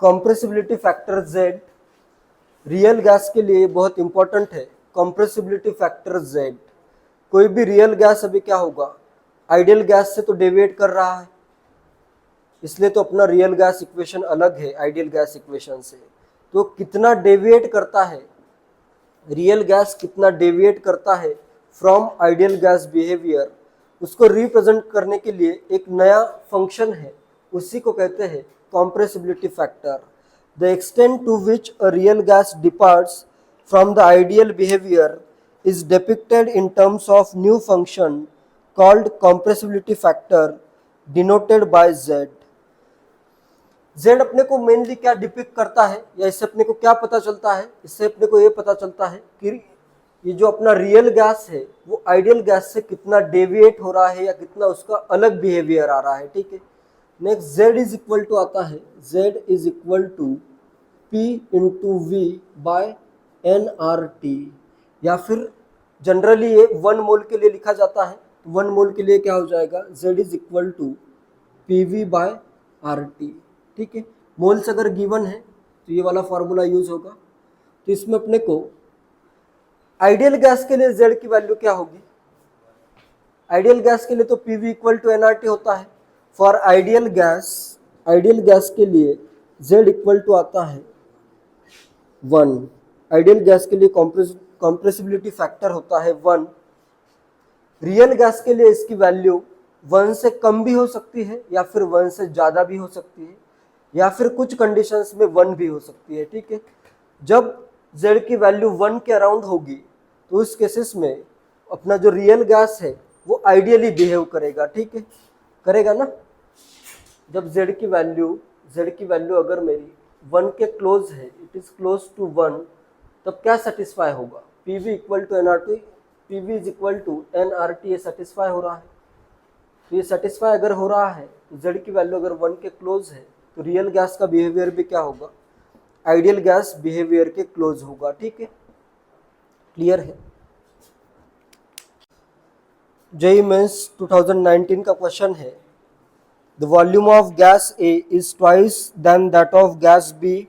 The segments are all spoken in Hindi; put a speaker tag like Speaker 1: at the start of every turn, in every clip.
Speaker 1: Compressibility factor Z real gas के लिए बहुत इंपॉर्टेंट है। कंप्रेसिबिलिटी फैक्टर Z, कोई भी रियल गैस अभी क्या होगा, आइडियल गैस से तो डेविएट कर रहा है, इसलिए तो अपना रियल गैस इक्वेशन अलग है आइडियल गैस इक्वेशन से। तो कितना डेविएट करता है रियल गैस, कितना डेविएट करता है फ्रॉम आइडियल गैस बिहेवियर, उसको रिप्रेजेंट करने के लिए एक नया फंक्शन है, उसी को कहते हैं compressibility factor. The extent to which a real gas departs from the ideal behaviour is depicted in terms of new function called compressibility factor denoted by Z। Z अपने को मेनली क्या डिपिक्ट करता है, या इससे अपने को क्या पता चलता है, इससे अपने को ये पता चलता है कि ये जो अपना रियल गैस है वो आइडियल गैस से कितना डेविएट हो रहा है या कितना उसका अलग बिहेवियर आ रहा है। ठीक है, next Z is equal to आता है, Z इज इक्वल टू P into V by NRT, या फिर जनरली ये 1 मोल के लिए लिखा जाता है। 1 मोल के लिए क्या हो जाएगा, Z is equal to PV by RT। ठीक है, मोल्स अगर गिवन है तो ये वाला फॉर्मूला यूज होगा। तो इसमें अपने को आइडियल गैस के लिए Z की वैल्यू क्या होगी, आइडियल गैस के लिए तो PV इक्वल टू NRT होता है। फॉर आइडियल गैस के लिए Z इक्वल टू आता है 1। आइडियल गैस के लिए कंप्रेसिबिलिटी फैक्टर होता है 1। रियल गैस के लिए इसकी वैल्यू 1 से कम भी हो सकती है या फिर 1 से ज़्यादा भी हो सकती है, या फिर कुछ कंडीशंस में 1 भी हो सकती है। ठीक है, जब Z की वैल्यू 1 के अराउंड होगी तो उस केसेस में अपना जो रियल गैस है वो आइडियली बिहेव करेगा। ठीक है, करेगा ना। जब Z की वैल्यू अगर मेरी 1 के क्लोज है, इट इज क्लोज टू 1, तब क्या सेटिस्फाई होगा, PV equal to NRT, PV is equal to NRT, ये सेटिस्फाई हो रहा है। तो ये सेटिस्फाई अगर हो रहा है तो Z की वैल्यू अगर 1 के क्लोज है तो रियल गैस का बिहेवियर भी क्या होगा, आइडियल गैस बिहेवियर के क्लोज होगा। ठीक है, क्लियर है। जेईई मेंस 2019 का क्वेश्चन है, the volume of gas A is twice than that of gas B,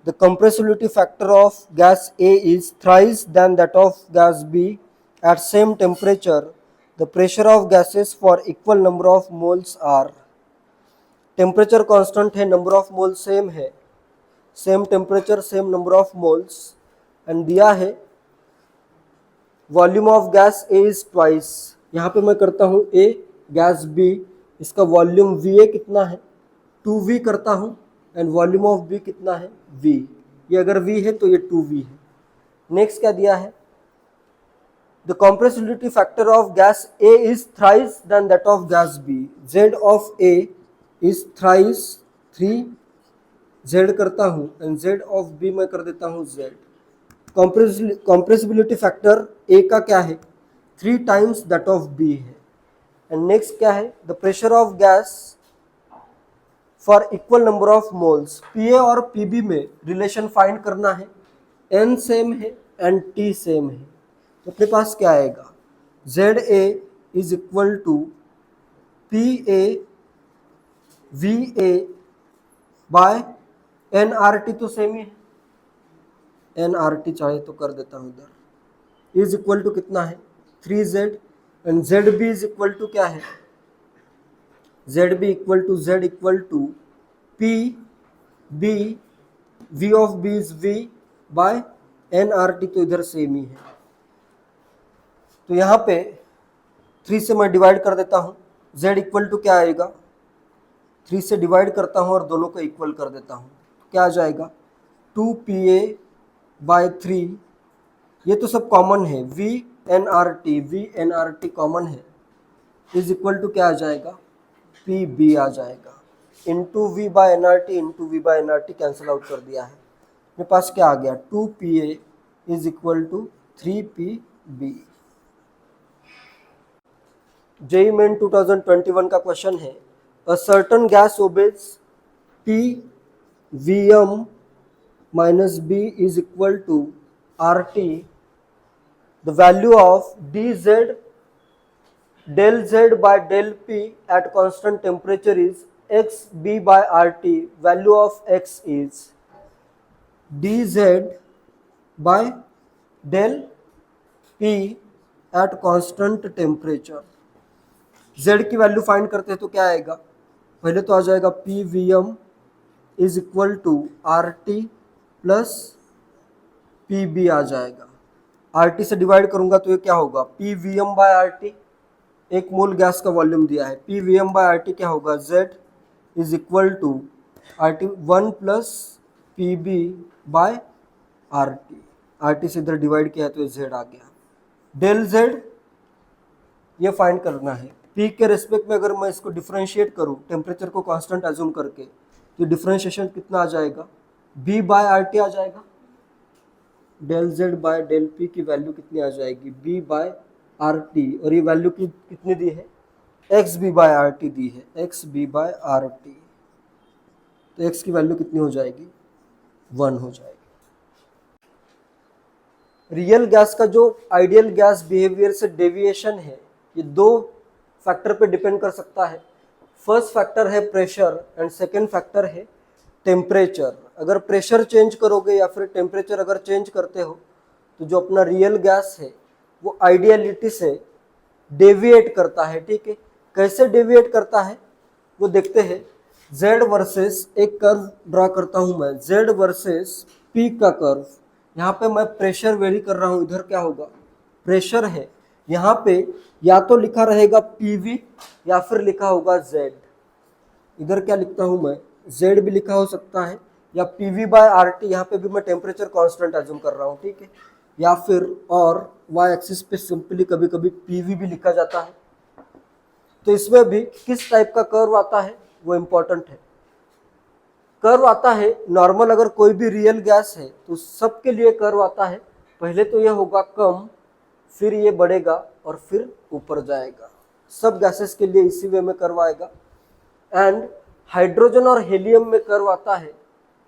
Speaker 1: the compressibility factor of gas A is thrice than that of gas B at same temperature, the pressure of gases for equal number of moles are। Temperature constant है, नंबर ऑफ मोल्स सेम है, same temperature same number of moles, and दिया है volume of gas A is twice. यहाँ पे मैं करता हूँ A, गैस B, इसका वॉल्यूम VA कितना है 2V करता हूँ, एंड वॉल्यूम ऑफ B कितना है V। ये अगर V है तो ये 2V है। नेक्स्ट क्या दिया है, the compressibility factor of gas A is thrice than that of gas B, Z of A is thrice 3 Z करता हूँ, एंड Z of B मैं कर देता हूँ Z। compressibility फैक्टर A का क्या है 3 टाइम्स दैट ऑफ B है। एंड नेक्स्ट क्या है, the pressure of gas for equal number of moles, PA और PB में रिलेशन फाइंड करना है, N सेम है एंड T सेम है। तो अपने पास क्या आएगा, ZA is equal to PA VA by NRT, तो सेम ही है, NRT चाहे तो कर देता हूँ इधर, इज इक्वल टू कितना है 3Z, and ZB is equal to क्या है, ZB equal to PB, V of B is V by NRT, तो इधर सेम ही है। तो यहाँ पे 3 से मैं डिवाइड कर देता हूँ, Z इक्वल टू क्या आएगा, 3 से डिवाइड करता हूँ और दोनों को इक्वल कर देता हूँ, क्या आ जाएगा 2PA बाय 3, ये तो सब कॉमन है, VNRT कॉमन है, इज इक्वल टू क्या आ जाएगा PB आ जाएगा, into V by NRT cancel out कर दिया है। मेरे पास क्या आ गया 2PA is equal to 3PB। JEE main 2021 का क्वेश्चन है, a certain gas obeys PVm minus B is equal to RT, the value of dz del Z by del P at constant temperature is X B by R T, value of X is D Z by del P at constant temperature. Z की वैल्यू फाइंड करते हैं तो क्या आएगा, पहले तो आ जाएगा P V M is equal to R T plus P B आ जाएगा। आर टी से डिवाइड करूंगा तो ये क्या होगा, P V M by R T, एक मोल गैस का वॉल्यूम दिया है, P V M by R T क्या होगा, Z is equal to R T one plus P B by R T. R T से इधर डिवाइड किया है तो ये जेड आ गया। डेल जेड ये फाइंड करना है। पी के रेस्पेक्ट में अगर मैं इसको डिफरेंशिएट करूं टेम्परेचर को कांस्टेंट एज्यूम करके, तो डिफरेंशिएशन कितना आ जाएगा, बी बाय आर टी आ जाएगा। Del Z by del P की वैल्यू कितनी आ जाएगी, बी बाय आर टी, और ये वैल्यू कितनी दी है, X B by R T दी है, X B by R T. तो एक्स की वैल्यू कितनी हो जाएगी, 1 हो जाएगी। रियल गैस का जो आइडियल गैस बिहेवियर से डेविएशन है, ये दो फैक्टर पे डिपेंड कर सकता है। फर्स्ट फैक्टर है प्रेशर एंड सेकंड फैक्टर है टेम्परेचर। अगर प्रेशर चेंज करोगे या फिर टेम्परेचर अगर चेंज करते हो तो जो अपना रियल गैस है वो आइडियलिटी से डेविएट करता है। ठीक है, कैसे डेविएट करता है वो देखते हैं। z वर्सेस एक कर्व ड्रा करता हूं मैं, z वर्सेस p का कर्व। यहाँ पे मैं प्रेशर वेरी कर रहा हूँ, इधर क्या होगा, प्रेशर है। यहाँ पे या तो लिखा रहेगा PV या फिर लिखा होगा Z। इधर क्या लिखता हूँ मैं, Z भी लिखा हो सकता है या PV बाय आर टी, यहाँ पे भी मैं टेम्परेचर कांस्टेंट एज्यूम कर रहा हूँ। ठीक है, या फिर और y एक्सिस पे सिंपली कभी कभी PV भी लिखा जाता है। तो इसमें भी किस टाइप का कर्व आता है वो इम्पोर्टेंट है। कर्व आता है नॉर्मल, अगर कोई भी रियल गैस है तो सबके लिए कर्व आता है। पहले तो यह होगा कम, फिर ये बढ़ेगा और फिर ऊपर जाएगा। सब गैसेस के लिए इसी वे में कर्व आएगा। एंड हाइड्रोजन और हीलियम में कर्व आता है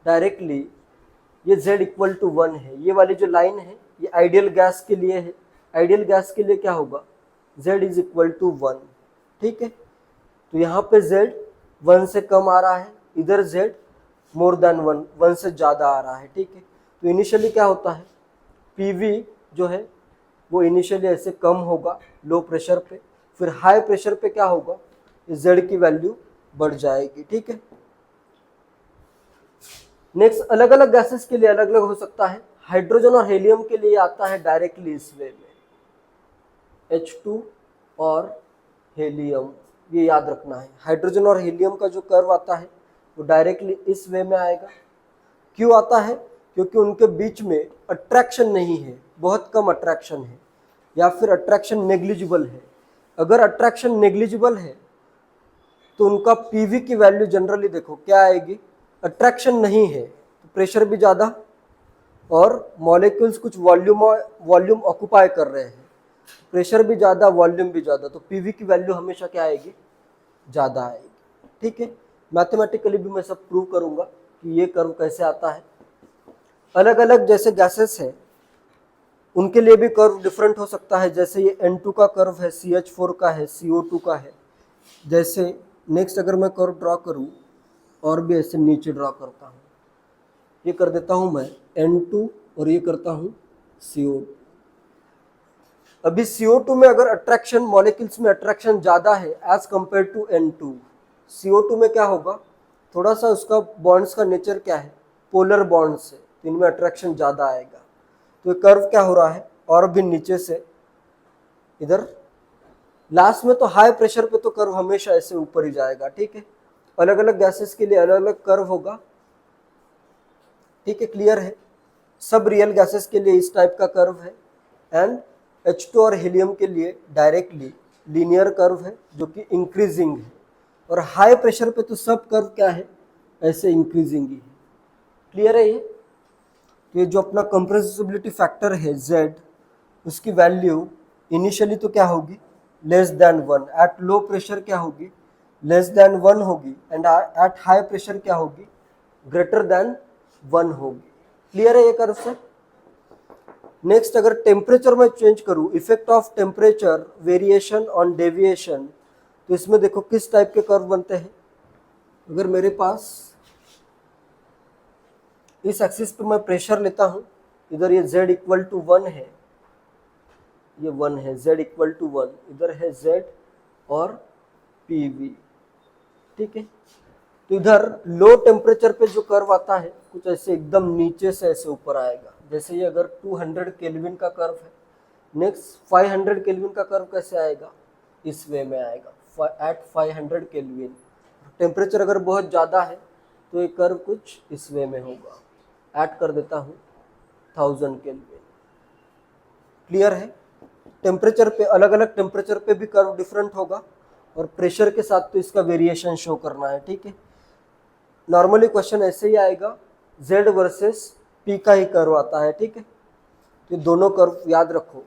Speaker 1: डायरेक्टली, ये z इक्वल टू 1 है। ये वाली जो लाइन है ये आइडियल गैस के लिए है। आइडियल गैस के लिए क्या होगा, z इज इक्वल टू 1। ठीक है, तो यहाँ पे z 1 से कम आ रहा है, इधर z मोर देन 1 से ज़्यादा आ रहा है। ठीक है, तो इनिशियली क्या होता है, PV जो है वो इनिशियली ऐसे कम होगा लो प्रेशर पे, फिर हाई प्रेशर पे क्या होगा, z की वैल्यू बढ़ जाएगी। ठीक है, नेक्स्ट अलग अलग गैसेस के लिए अलग अलग हो सकता है। हाइड्रोजन और हीलियम के लिए आता है डायरेक्टली इस वे में, H2 और हीलियम, ये याद रखना है। हाइड्रोजन और हीलियम का जो कर्व आता है वो डायरेक्टली इस वे में आएगा। क्यों आता है, क्योंकि उनके बीच में अट्रैक्शन नहीं है, बहुत कम अट्रैक्शन है, या फिर अट्रैक्शन नेग्लिजिबल है। अगर अट्रैक्शन नेग्लिजिबल है तो उनका PV की वैल्यू जनरली देखो क्या आएगी, अट्रैक्शन नहीं है तो प्रेशर भी ज़्यादा और मॉलिक्यूल्स कुछ वॉल्यूम ऑक्युपाई कर रहे हैं, प्रेशर भी ज़्यादा वॉल्यूम भी ज़्यादा, तो PV की वैल्यू हमेशा क्या आएगी, ज़्यादा आएगी। ठीक है, मैथमेटिकली भी मैं सब प्रूव करूँगा कि ये कर्व कैसे आता है। अलग अलग जैसे गैसेस हैं उनके लिए भी कर्व डिफरेंट हो सकता है। जैसे ये N2 का कर्व है, CH4 का है, CO2 का है। जैसे नेक्स्ट अगर मैं कर्व ड्रॉ करूँ और भी ऐसे नीचे ड्रॉ करता हूँ, ये कर देता हूँ मैं N2 और ये करता हूँ CO2। अभी CO2 में अगर अट्रैक्शन, मॉलिक्यूल्स में अट्रैक्शन ज़्यादा है as compare to N2, CO2 में क्या होगा, थोड़ा सा उसका बॉन्ड्स का नेचर क्या है, पोलर बॉन्ड्स है, तो इनमें अट्रैक्शन ज़्यादा आएगा। तो ये कर्व क्या हो रहा है, और भी नीचे से इधर लास्ट में तो हाई प्रेशर पे तो कर्व हमेशा ऐसे ऊपर ही जाएगा। ठीक है, अलग अलग गैसेस के लिए अलग अलग कर्व होगा। ठीक है, क्लियर है। सब रियल गैसेस के लिए इस टाइप का कर्व है एंड H2 और हीलियम के लिए डायरेक्टली लीनियर कर्व है जो कि इंक्रीजिंग है, और हाई प्रेशर पे तो सब कर्व क्या है, ऐसे इंक्रीजिंग ही है। क्लियर है ये। तो ये जो अपना कंप्रेसिबिलिटी फैक्टर है Z, उसकी वैल्यू इनिशियली तो क्या होगी, less than 1। Eight low pressure क्या होगी, लेस देन 1 होगी, एंड एट हाई प्रेशर क्या होगी, ग्रेटर देन 1 होगी। क्लियर है ये कर्व से। नेक्स्ट अगर टेम्परेचर में चेंज करूँ, effect of temperature variation on deviation, तो इसमें देखो किस टाइप के कर्व बनते हैं। अगर मेरे पास इस एक्सिस पे मैं प्रेशर लेता हूँ, इधर ये z इक्वल टू 1 है, ये 1 है, z इक्वल टू 1, इधर है z और PV, ठीक है। तो इधर लो टेम्परेचर पे जो कर्व आता है कुछ ऐसे एकदम नीचे से ऐसे ऊपर आएगा, जैसे ये अगर 200 केल्विन का कर्व है, नेक्स्ट 500 केल्विन का कर्व कैसे आएगा, इस वे में आएगा एट 500 केल्विन। टेम्परेचर अगर बहुत ज़्यादा है तो ये कर्व कुछ इस वे में होगा, ऐड कर देता हूँ 1000 केल्विन। क्लियर है? टेम्परेचर पे अलग अलग टेम्परेचर पे भी कर्व डिफरेंट होगा और प्रेशर के साथ तो इसका वेरिएशन शो करना है, ठीक है। नॉर्मली क्वेश्चन ऐसे ही आएगा, z वर्सेस p का ही कर्व आता है, ठीक है। तो दोनों कर्व याद रखो,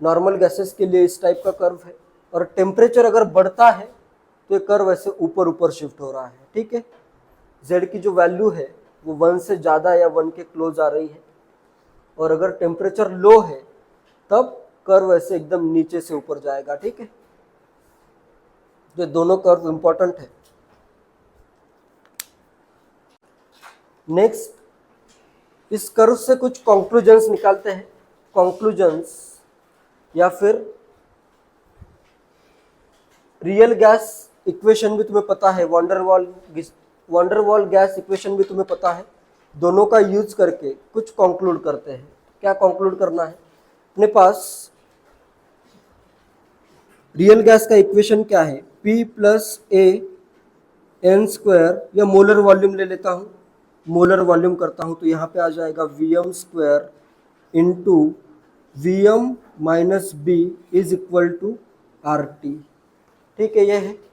Speaker 1: नॉर्मल गैसेस के लिए इस टाइप का कर्व है, और टेम्परेचर अगर बढ़ता है तो ये कर्व ऐसे ऊपर ऊपर शिफ्ट हो रहा है, ठीक है। z की जो वैल्यू है वो 1 से ज़्यादा या 1 के क्लोज आ रही है, और अगर टेम्परेचर लो है तब कर्व ऐसे एकदम नीचे से ऊपर जाएगा, ठीक है। ये दोनों कर्व इंपॉर्टेंट है। नेक्स्ट, इस कर्व से कुछ कंक्लूजन्स निकालते हैं। कंक्लूजन्स या फिर रियल गैस इक्वेशन भी तुम्हें पता है, वंडरवॉल गैस इक्वेशन भी तुम्हें पता है। दोनों का यूज करके कुछ कंक्लूड करते हैं। क्या कंक्लूड करना है? अपने पास रियल गैस का इक्वेशन क्या है, P plus A N square, या मोलर वॉल्यूम ले लेता हूँ, मोलर वॉल्यूम करता हूँ तो यहाँ पे आ जाएगा Vm square into Vm minus B is equal to RT, ठीक है। ये है,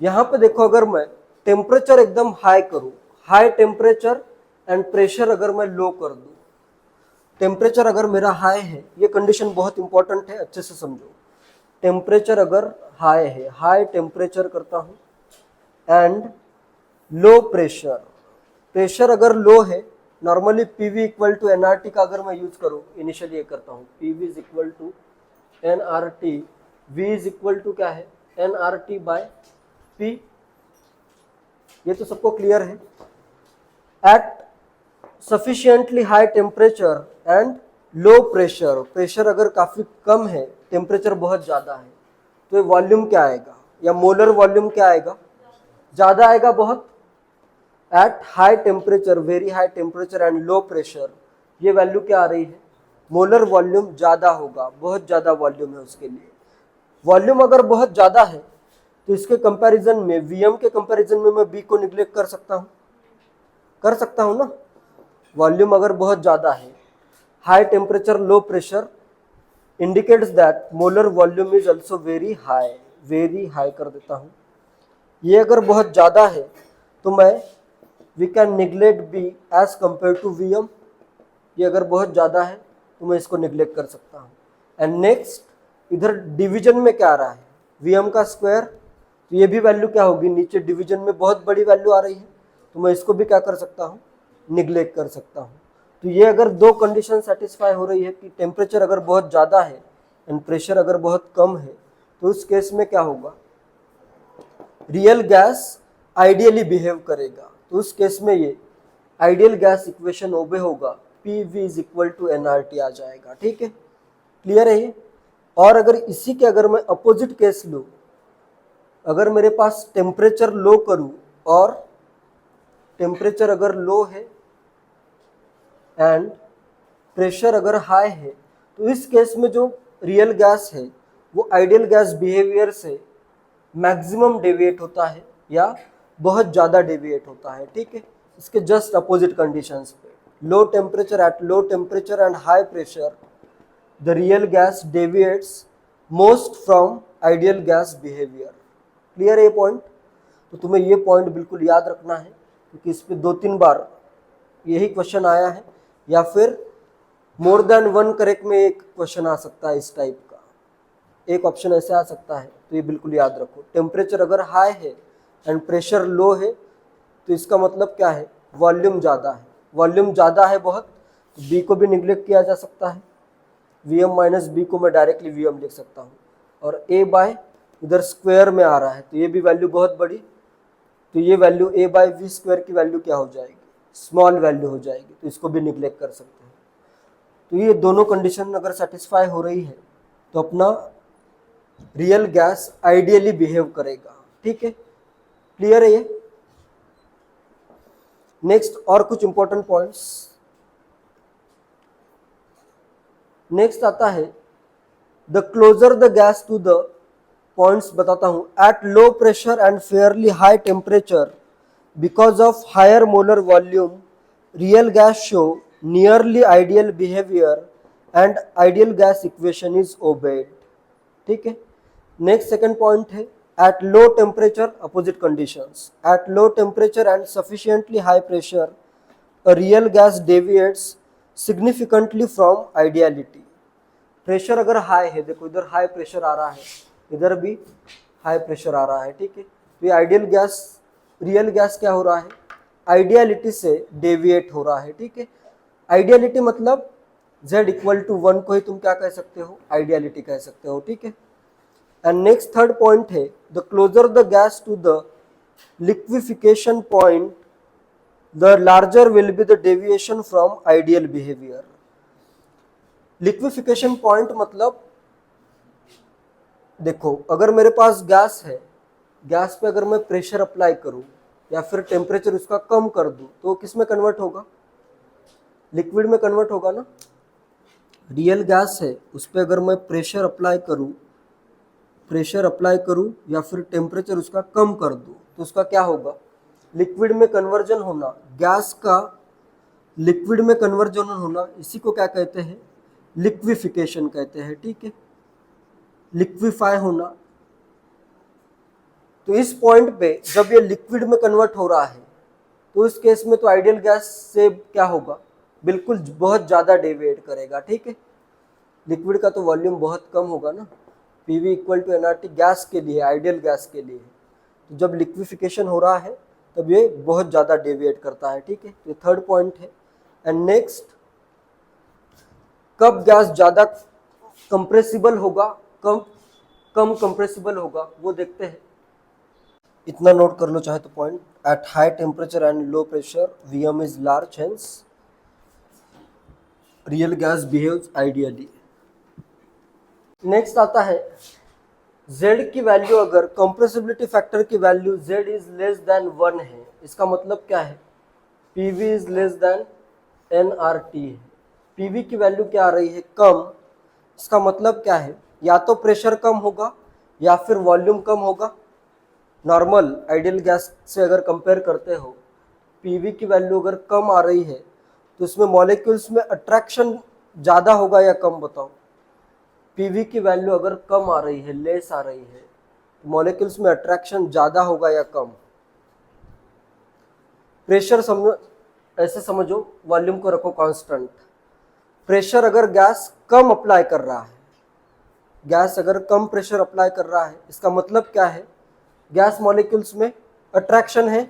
Speaker 1: यहाँ पे देखो अगर मैं टेम्परेचर एकदम हाई करूँ, हाई टेम्परेचर एंड प्रेशर अगर मैं लो कर दूँ, टेम्परेचर अगर मेरा हाई है, ये कंडीशन बहुत इंपॉर्टेंट है, अच्छे से समझो। टेम्परेचर अगर हाई है, हाई टेम्परेचर करता हूँ एंड लो प्रेशर, प्रेशर अगर लो है, normally PV equal to NRT का अगर मैं यूज करूँ, इनिशियली ये करता हूँ, PV is equal to NRT, V is equal to क्या है, NRT बाय P, ये तो सबको क्लियर है। At sufficiently high temperature and low pressure, pressure अगर काफ़ी कम है, टेम्परेचर बहुत ज़्यादा है, तो ये वॉल्यूम क्या आएगा, या मोलर वॉल्यूम क्या आएगा, ज़्यादा आएगा बहुत। At high temperature, very high temperature and low pressure, ये वैल्यू क्या आ रही है, मोलर वॉल्यूम ज़्यादा होगा, बहुत ज़्यादा वॉल्यूम है उसके लिए। वॉल्यूम अगर बहुत ज़्यादा है तो इसके कंपैरिजन में, Vm के कंपैरिजन में मैं B को निग्लेक्ट कर सकता हूँ, कर सकता हूँ ना। वॉल्यूम अगर बहुत ज़्यादा है, high temperature low pressure indicates that molar volume is also very high कर देता हूँ। ये अगर बहुत ज़्यादा है तो मैं we can neglect B as compare to Vm, ये अगर बहुत ज़्यादा है तो मैं इसको निग्लेक्ट कर सकता हूँ। एंड नेक्स्ट, इधर डिवीजन में क्या आ रहा है, Vm का स्क्वायर, तो ये भी वैल्यू क्या होगी, नीचे डिवीजन में बहुत बड़ी वैल्यू आ रही है, तो मैं इसको भी क्या कर सकता हूँ, निग्लेक्ट कर सकता हूँ। तो ये अगर दो कंडीशन सेटिस्फाई हो रही है कि टेम्परेचर अगर बहुत ज़्यादा है एंड प्रेशर अगर बहुत कम है, तो उस केस में क्या होगा, रियल गैस आइडियली बिहेव करेगा। तो उस केस में ये आइडियल गैस इक्वेशन ओबे होगा, PV is equal to NRT आ जाएगा, ठीक है। क्लियर है ये? और अगर इसी के अगर मैं अपोजिट केस लूँ, अगर मेरे पास टेम्परेचर लो करूँ और टेम्परेचर अगर लो है एंड प्रेशर अगर हाई है, तो इस केस में जो रियल गैस है वो आइडियल गैस बिहेवियर से मैक्सिमम डेविएट होता है या बहुत ज़्यादा डेविएट होता है, ठीक है। इसके जस्ट अपोजिट कंडीशंस पे, low temperature, eight low temperature and high pressure the real gas deviates most from ideal gas behaviour. Clear है ये पॉइंट? तो तुम्हें ये पॉइंट बिल्कुल याद रखना है, क्योंकि इस पर 2-3 बार यही क्वेश्चन आया है, या फिर मोर देन वन करेक्ट में एक क्वेश्चन आ सकता है इस टाइप का, एक ऑप्शन ऐसे आ सकता है। तो ये बिल्कुल याद रखो, टेम्परेचर अगर हाई है एंड प्रेशर लो है तो इसका मतलब क्या है, वॉल्यूम ज़्यादा है। वॉल्यूम ज़्यादा है बहुत, तो B को भी निगलेक्ट किया जा सकता है, Vm माइनस बी को मैं डायरेक्टली Vm लिख सकता हूँ, और A बाय इधर स्क्वायर में आ रहा है तो ये भी वैल्यू बहुत बड़ी, तो ये value a by V square की वैल्यू क्या हो जाएगी, स्मॉल वैल्यू हो जाएगी, तो इसको भी निग्लेक्ट कर सकते हैं। तो ये दोनों कंडीशन अगर सेटिस्फाई हो रही है तो अपना रियल गैस आइडियली बिहेव करेगा। ठीक है, क्लियर है ये। नेक्स्ट और कुछ इंपॉर्टेंट पॉइंट्स। नेक्स्ट आता है the closer the gas to the, points बताता हूं, at low pressure and fairly high temperature because of higher molar volume real gas show nearly ideal behaviour and ideal gas equation is obeyed. ठीक है, नेक्स्ट सेकंड पॉइंट है at low temperature opposite conditions, at low temperature and sufficiently high pressure a real gas deviates significantly from ideality। Pressure अगर हाई है, देखो इधर हाई प्रेशर आ रहा है, इधर भी हाई प्रेशर आ रहा है। ठीक है, तो ये आइडियल गैस, रियल गैस क्या हो रहा है, आइडियलिटी से डेविएट हो रहा है। ठीक है, आइडियलिटी मतलब z इक्वल टू 1 को ही तुम क्या कह सकते हो, आइडियलिटी कह सकते हो। ठीक है, एंड नेक्स्ट थर्ड पॉइंट है the closer the gas to the liquefaction point the larger will be the deviation from ideal behavior। Liquefaction point मतलब देखो अगर मेरे पास गैस है, गैस पे अगर मैं प्रेशर अप्लाई करूं या फिर टेम्परेचर उसका कम कर दूं तो किस में कन्वर्ट होगा, लिक्विड में कन्वर्ट होगा ना। रियल गैस है उस पर अगर मैं प्रेशर अप्लाई करूं या फिर टेम्परेचर उसका कम कर दूं तो उसका क्या होगा, लिक्विड में कन्वर्जन होना, गैस का लिक्विड में कन्वर्जन होना, इसी को क्या कहते हैं, लिक्विफिकेशन कहते हैं। ठीक है, लिक्विफाई होना। तो इस पॉइंट पे जब ये लिक्विड में कन्वर्ट हो रहा है तो इस केस में तो आइडियल गैस से क्या होगा, बिल्कुल बहुत ज़्यादा डेविएट करेगा। ठीक है, लिक्विड का तो वॉल्यूम बहुत कम होगा ना, PV equal to NRT gas के लिए, आइडियल गैस के लिए। तो जब लिक्विफिकेशन हो रहा है तब ये बहुत ज़्यादा डेविएट करता है। ठीक है, ये थर्ड पॉइंट है। एंड नेक्स्ट, कब गैस ज़्यादा कंप्रेसिबल होगा, कम कंप्रेसिबल होगा वो देखते हैं। इतना नोट कर लो चाहे तो point, at high temperature and low pressure VM is large, hence real gas behaves ideally. Next आता है z की वैल्यू, अगर कंप्रेसिबिलिटी फैक्टर की value z is less than 1 है, इसका मतलब क्या है, pv is less than nRT है। pv की वैल्यू क्या आ रही है, कम, इसका मतलब क्या है, या तो प्रेशर कम होगा या फिर वॉल्यूम कम होगा। नॉर्मल आइडियल गैस से अगर कंपेयर करते हो, pv की वैल्यू अगर कम आ रही है तो उसमें मॉलिक्यूल्स में अट्रैक्शन ज़्यादा होगा या कम, बताओ। पीवी की वैल्यू अगर कम आ रही है, लेस आ रही है, तो मॉलिक्यूल्स में अट्रैक्शन ज़्यादा होगा या कम। प्रेशर समझो, ऐसे समझो, वॉल्यूम को रखो कांस्टेंट। प्रेशर अगर गैस कम अप्लाई कर रहा है, गैस अगर कम प्रेशर अप्लाई कर रहा है, इसका मतलब क्या है, गैस मॉलिक्यूल्स में अट्रैक्शन है।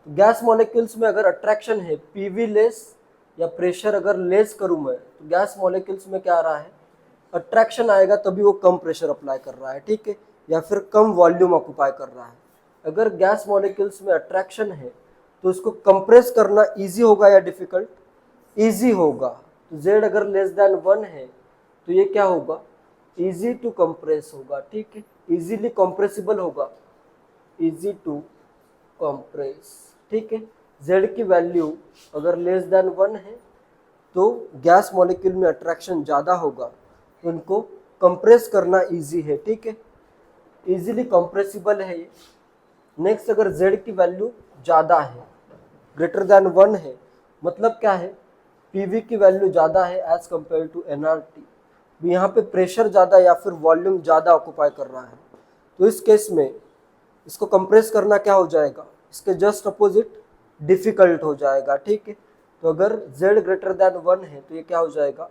Speaker 1: गैस मॉलिक्यूल्स में अगर अट्रैक्शन है, पीवी लेस या प्रेशर अगर लेस करूँ मैं, तो गैस मॉलिक्यूल्स में क्या आ रहा है, अट्रैक्शन आएगा, तभी वो कम प्रेशर अप्लाई कर रहा है। ठीक है, या फिर कम वॉल्यूम ऑक्यूपाई कर रहा है। अगर गैस मॉलिक्यूल्स में अट्रैक्शन है तो उसको कंप्रेस करना इजी होगा या डिफिकल्ट, इजी होगा। तो z अगर लेस देन 1 है तो ये क्या होगा, इजी टू कंप्रेस होगा। ठीक है, इजीली कंप्रेसिबल होगा, इजी टू कंप्रेस। ठीक है, z की वैल्यू अगर लेस देन 1 है तो गैस मॉलिक्यूल में अट्रैक्शन ज़्यादा होगा, उनको कंप्रेस करना इजी है। ठीक है, इजीली कंप्रेसिबल है ये। नेक्स्ट, अगर z की वैल्यू ज़्यादा है, ग्रेटर देन 1 है, मतलब क्या है, pv की वैल्यू ज़्यादा है एज कंपेयर टू nRT। यहाँ पे प्रेशर ज़्यादा या फिर वॉल्यूम ज़्यादा ऑक्यूपाई कर रहा है, तो इस केस में इसको कंप्रेस करना क्या हो जाएगा, इसके जस्ट अपोजिट डिफ़िकल्ट हो जाएगा। ठीक है, तो अगर z ग्रेटर देन 1 है तो ये क्या हो जाएगा,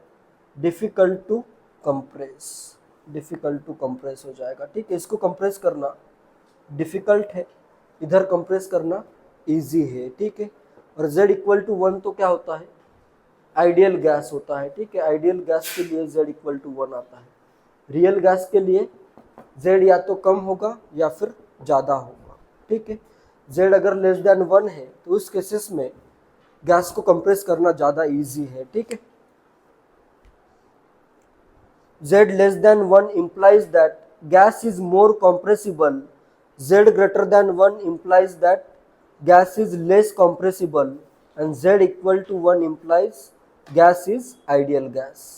Speaker 1: difficult to compress, difficult to compress हो जाएगा। ठीक है, इसको कंप्रेस करना डिफ़िकल्ट है, इधर कंप्रेस करना इजी है। ठीक है, और z इक्वल टू 1 तो क्या होता है, आइडियल गैस होता है। ठीक है, आइडियल गैस के लिए z इक्वल टू 1 आता है। रियल गैस के लिए z या तो कम होगा या फिर ज़्यादा होगा। ठीक है, Z अगर लेस देन 1 है तो उस केसेस में गैस को कंप्रेस करना ज़्यादा इजी है, ठीक है। Z less than 1 implies that gas is more compressible. Z greater than 1 implies that gas is less compressible. And Z equal to 1 implies gas is ideal gas.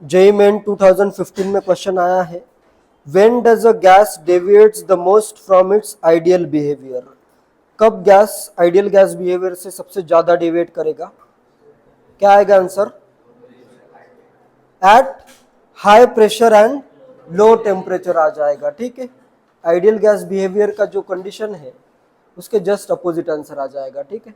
Speaker 1: JEE Main 2015 में क्वेश्चन आया है, When does a gas deviates the most from its ideal behavior? कब गैस आइडियल गैस बिहेवियर से सबसे ज्यादा डेविएट करेगा? क्या आएगा answer? At high pressure and low temperature आ जाएगा, ठीक है। आइडियल गैस बिहेवियर का जो कंडीशन है उसके जस्ट अपोजिट आंसर आ जाएगा, ठीक है।